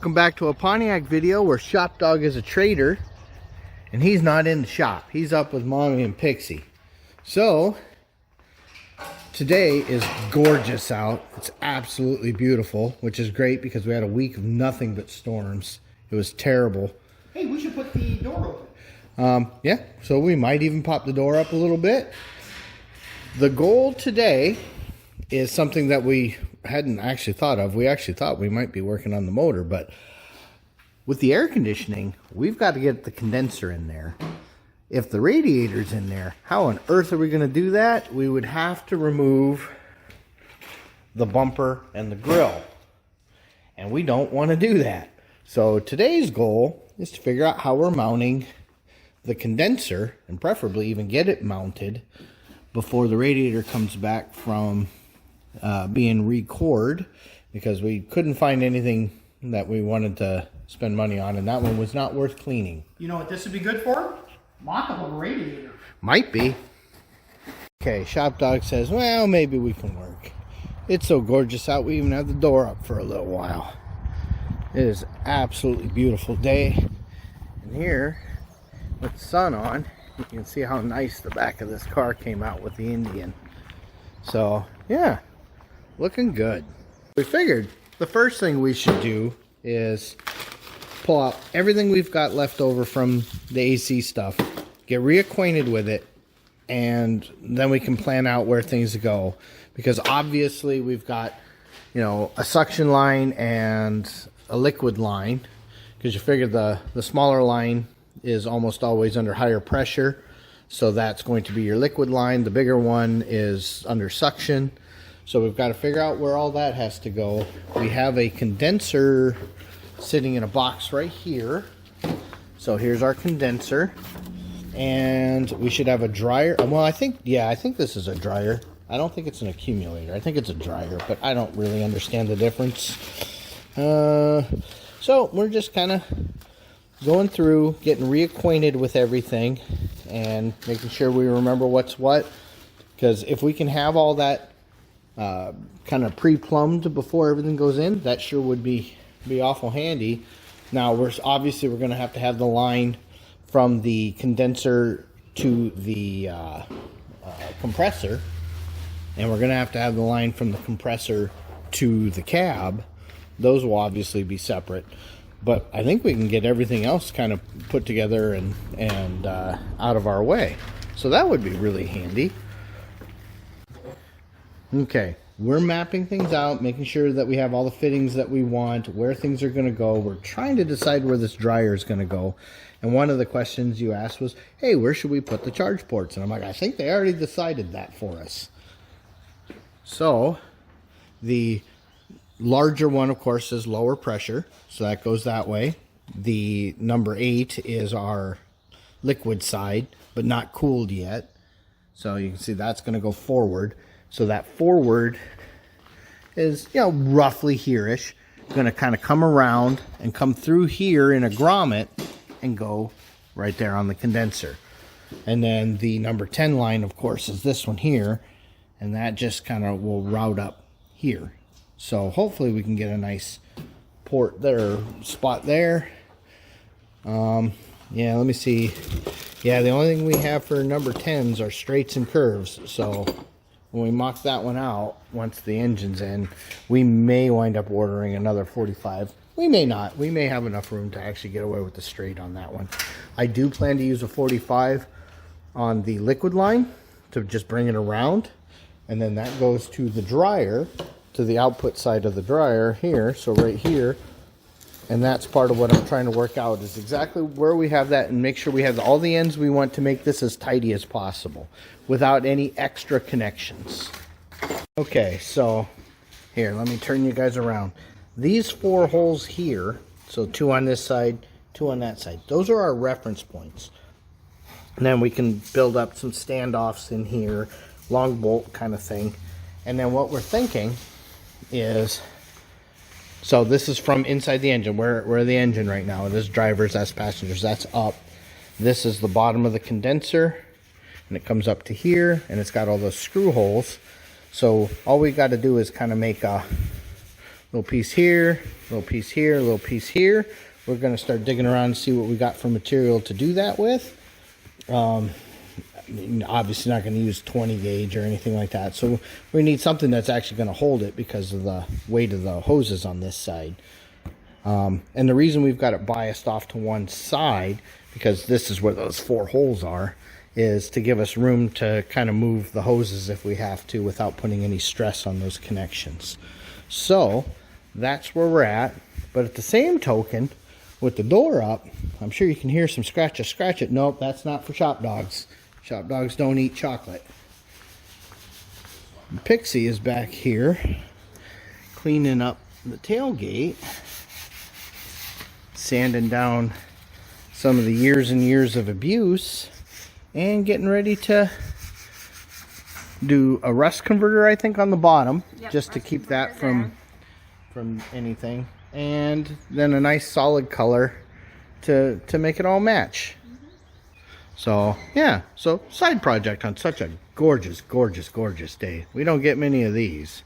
Welcome back to a Pontiac video where ShopDog is a trader and he's not in the shop. He's up with Mommy and Pixie. So today is gorgeous out. It's absolutely beautiful, which is great because we had a week of nothing but storms. It was terrible. Hey, we should put the door open. Yeah, so we might even pop the door up a little bit. The goal today is something that we hadn't actually thought of. We actually thought we might be working on the motor, but with the air conditioning, we've got to get the condenser in there. If the radiator's in there, how on earth are we going to do that? We would have to remove the bumper and the grill, and we don't want to do that. So today's goal is to figure out how we're mounting the condenser, and preferably even get it mounted before the radiator comes back from being re-cored, because we couldn't find anything that we wanted to spend money on, and that one was not worth cleaning. You know what this would be good for? Mock up a radiator. Might be. Okay, ShopDog says, well, maybe we can work. It's so gorgeous out, we even have the door up for a little while. It is an absolutely beautiful day. And here, with the sun on, you can see how nice the back of this car came out with the Indian. So, yeah, looking good. We figured the first thing we should do is pull out everything we've got left over from the AC stuff, get reacquainted with it, and then we can plan out where things go. Because obviously we've got, you know, a suction line and a liquid line, because you figure the smaller line is almost always under higher pressure, so that's going to be your liquid line. The bigger one is under suction, so we've got to figure out where all that has to go. We have a condenser sitting in a box right here, so here's our condenser, and we should have a dryer. Well, I think this is a dryer. I don't think it's an accumulator. I think it's a dryer, but I don't really understand the difference. So we're just kind of going through, getting reacquainted with everything and making sure we remember what's what, because if we can have all that kind of pre-plumbed before everything goes in, that sure would be awful handy. Now we're going to have the line from the condenser to the compressor, and we're going to have the line from the compressor to the cab. Those will obviously be separate, but I think we can get everything else kind of put together and out of our way. So that would be really handy. Okay, we're mapping things out, making sure that we have all the fittings that we want, where things are going to go. We're trying to decide where this dryer is going to go. And one of the questions you asked was, hey, where should we put the charge ports? And I'm like, I think they already decided that for us. So the larger one, of course, is lower pressure, so that goes that way. The number 8 is our liquid side, but not cooled yet. So you can see that's going to go forward. So that forward is, you know, roughly here-ish. Going to kind of come around and come through here in a grommet and go right there on the condenser. And then the number 10 line, of course, is this one here, and that just kind of will route up here. So hopefully we can get a nice port there, spot there. Yeah, let me see. Yeah, the only thing we have for number 10s are straights and curves. So when we mock that one out, once the engine's in, we may wind up ordering another 45. We may not. We may have enough room to actually get away with the straight on that one. I do plan to use a 45 on the liquid line to just bring it around. And then that goes to the dryer, to the output side of the dryer here, so right here. And that's part of what I'm trying to work out, is exactly where we have that and make sure we have all the ends we want to make this as tidy as possible without any extra connections. Okay, so here, let me turn you guys around. These 4 holes here, so 2 on this side, 2 on that side, those are our reference points. And then we can build up some standoffs in here, long bolt kind of thing. And then what we're thinking is, so this is from inside the engine. We're the engine right now. It is drivers, that's passengers, that's up. This is the bottom of the condenser, and it comes up to here, and it's got all those screw holes. So all we got to do is kind of make a Little piece here, little piece here, little piece here. We're going to start digging around and see what we got for material to do that with. Obviously not going to use 20 gauge or anything like that. So we need something that's actually going to hold it because of the weight of the hoses on this side. And the reason we've got it biased off to one side, because this is where those 4 holes are, is to give us room to kind of move the hoses if we have to without putting any stress on those connections. So that's where we're at. But at the same token, with the door up, I'm sure you can hear some scratch it. Nope, that's not for shop dogs. Shop dogs don't eat chocolate. Pixie is back here cleaning up the tailgate, sanding down some of the years and years of abuse, and getting ready to do a rust converter, I think, on the bottom, just to keep that from anything, and then a nice solid color to make it all match. So yeah, so side project on such a gorgeous day. We don't get many of these.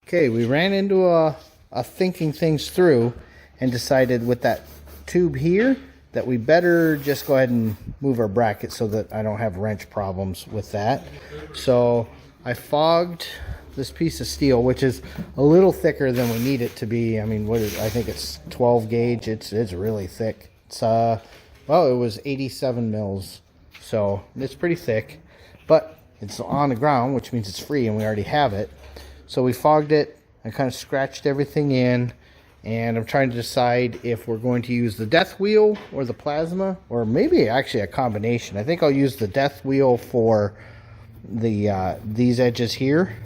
Okay, we ran into a thinking things through and decided with that tube here that we better just go ahead and move our bracket so that I don't have wrench problems with that. So I fogged this piece of steel, which is a little thicker than we need it to be. I mean, I think it's 12 gauge. It's really thick. It's well, it was 87 mils, so it's pretty thick, but it's on the ground, which means it's free and we already have it. So we fogged it. I kind of scratched everything in, and I'm trying to decide if we're going to use the death wheel or the plasma, or maybe actually a combination. I think I'll use the death wheel for the these edges here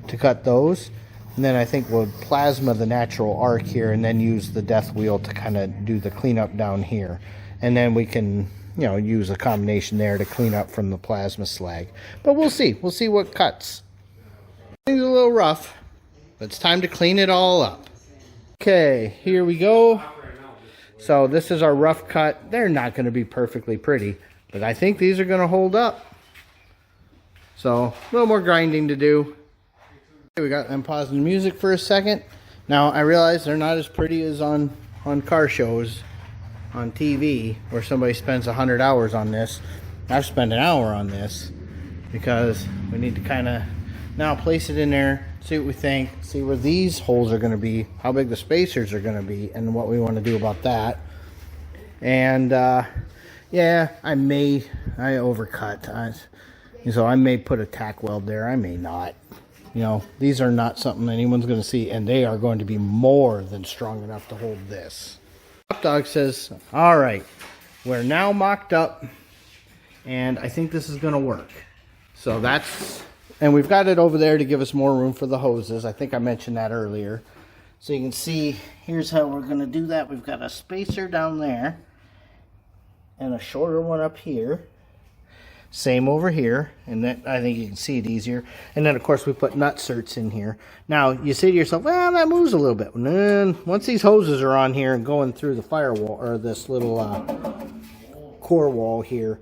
to cut those, and then I think we'll plasma the natural arc here and then use the death wheel to kind of do the cleanup down here, and then we can, you know, use a combination there to clean up from the plasma slag. But we'll see what cuts. Things are a little rough, but it's time to clean it all up. Okay, here we go. So this is our rough cut. They're not going to be perfectly pretty, but I think these are going to hold up. So a little more grinding to do. I'm pausing the music for a second. Now I realize they're not as pretty as on car shows on TV where somebody spends 100 hours on this. I've spent an hour on this because we need to kind of now place it in there, see what we think, see where these holes are going to be, how big the spacers are going to be, and what we want to do about that. And yeah, I overcut. So I may put a tack weld there, I may not. You know, these are not something anyone's going to see, and they are going to be more than strong enough to hold this. ShopDog says, all right, we're now mocked up, and I think this is going to work. So that's, and we've got it over there to give us more room for the hoses. I think I mentioned that earlier. So you can see, here's how we're going to do that. We've got a spacer down there, and a shorter one up here. Same over here, and that I think you can see it easier. And then of course we put nutserts in here. Now you say to yourself, well, that moves a little bit. And then once these hoses are on here and going through the firewall, or this little core wall here,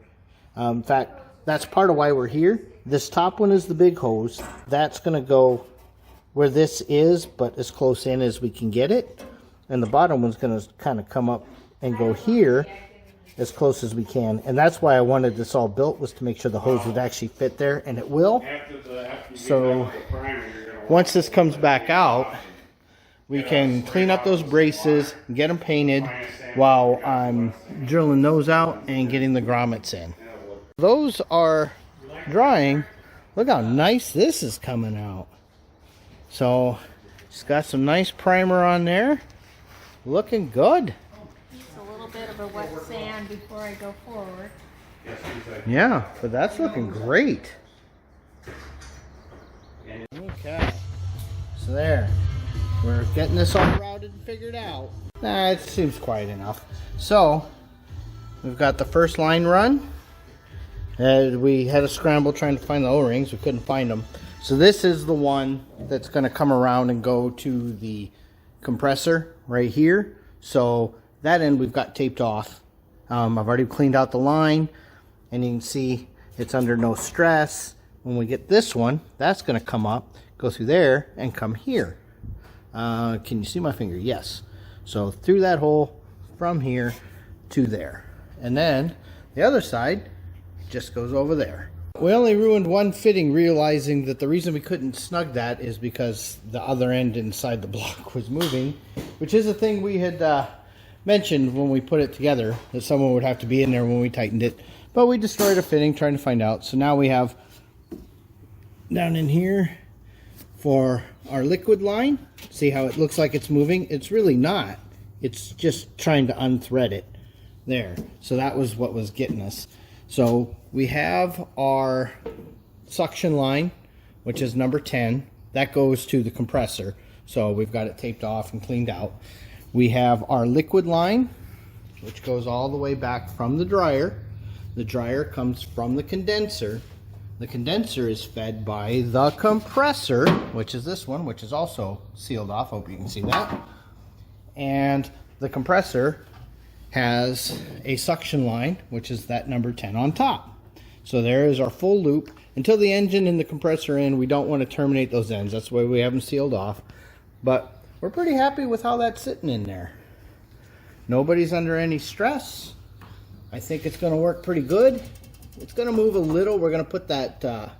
in fact, that's part of why we're here. This top one is the big hose. That's going to go where this is, but as close in as we can get it. And the bottom one's going to kind of come up and go here as close as we can. And that's why I wanted this all built, was to make sure the hose would actually fit there, and it will. So once this comes back out, we can clean up those braces, get them painted while I'm drilling those out and getting the grommets in. Those are drying. Look how nice this is coming out. So it's got some nice primer on there. Looking good. Bit of a wet sand before I go forward. Yeah, but that's looking great. Okay, so there, we're getting this all routed and figured out. It seems quiet enough. So we've got the first line run, and we had a scramble trying to find the O-rings. We couldn't find them, so this is the one that's going to come around and go to the compressor right here. So that end we've got taped off. I've already cleaned out the line, and you can see it's under no stress. When we get this one, that's going to come up, go through there, and come here. Can you see my finger? Yes. So through that hole from here to there. And then the other side just goes over there. We only ruined one fitting, realizing that the reason we couldn't snug that is because the other end inside the block was moving, which is a thing we had mentioned when we put it together, that someone would have to be in there when we tightened it. But we destroyed a fitting trying to find out. So now we have down in here for our liquid line. See how it looks like it's moving? It's really not. It's just trying to unthread it there. So that was what was getting us. So we have our suction line, which is number 10. That goes to the compressor. So we've got it taped off and cleaned out. We have our liquid line, which goes all the way back from the dryer. The dryer comes from the condenser. The condenser is fed by the compressor, which is this one, which is also sealed off. Hope you can see that. And the compressor has a suction line, which is that number 10 on top. So there is our full loop. Until the engine and the compressor in, we don't want to terminate those ends. That's why we have them sealed off. But we're pretty happy with how that's sitting in there. Nobody's under any stress. I think it's going to work pretty good. It's going to move a little. We're going to put that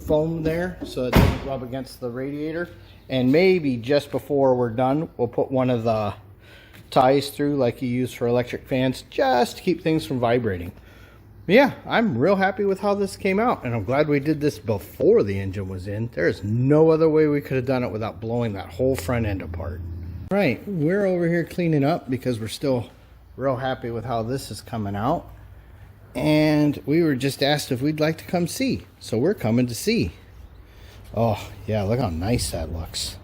foam there so it doesn't rub against the radiator. And maybe just before we're done, we'll put one of the ties through like you use for electric fans, just to keep things from vibrating. But yeah, I'm real happy with how this came out, and I'm glad we did this before the engine was in. There's no other way we could have done it without blowing that whole front end apart. Right, we're over here cleaning up because we're still real happy with how this is coming out. And we were just asked if we'd like to come see. So we're coming to see. Oh, yeah, look how nice that looks.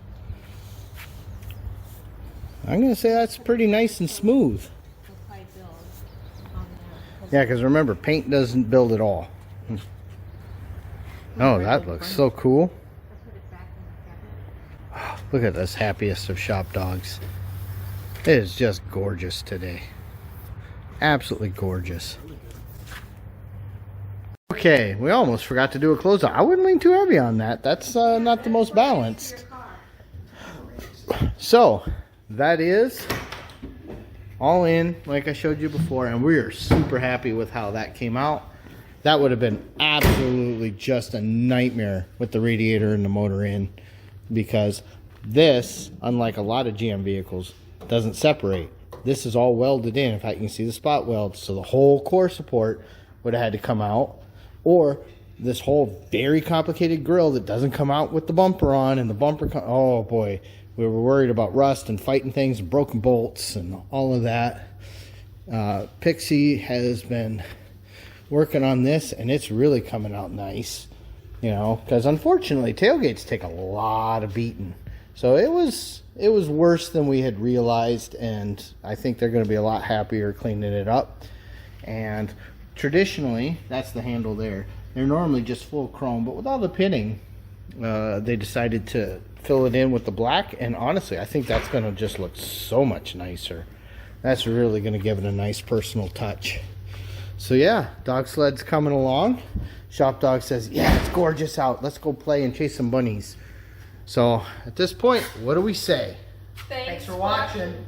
I'm going to say that's pretty nice and smooth. Yeah, because remember, paint doesn't build at all. Oh, that looks so cool. Oh, look at this happiest of shop dogs. It is just gorgeous today. Absolutely gorgeous. Okay, we almost forgot to do a closeout. I wouldn't lean too heavy on that. That's not the most balanced. So, that is all in, like I showed you before, and we are super happy with how that came out. That would have been absolutely just a nightmare with the radiator and the motor in, because this, unlike a lot of GM vehicles, doesn't separate. This is all welded in. In fact, you can see the spot weld, so the whole core support would have had to come out, or this whole very complicated grill that doesn't come out with the bumper on, and the bumper oh boy, we were worried about rust and fighting things and broken bolts and all of that. Pixie has been working on this, and it's really coming out nice, you know, because unfortunately tailgates take a lot of beating. So it was worse than we had realized, and I think they're going to be a lot happier cleaning it up. And traditionally, that's the handle there. They're normally just full chrome, but with all the pitting, they decided to fill it in with the black, and honestly, I think that's going to just look so much nicer. That's really going to give it a nice personal touch. So yeah, dog sled's coming along. Shop Dog says, yeah, it's gorgeous out. Let's go play and chase some bunnies. So at this point, what do we say? Thanks for watching.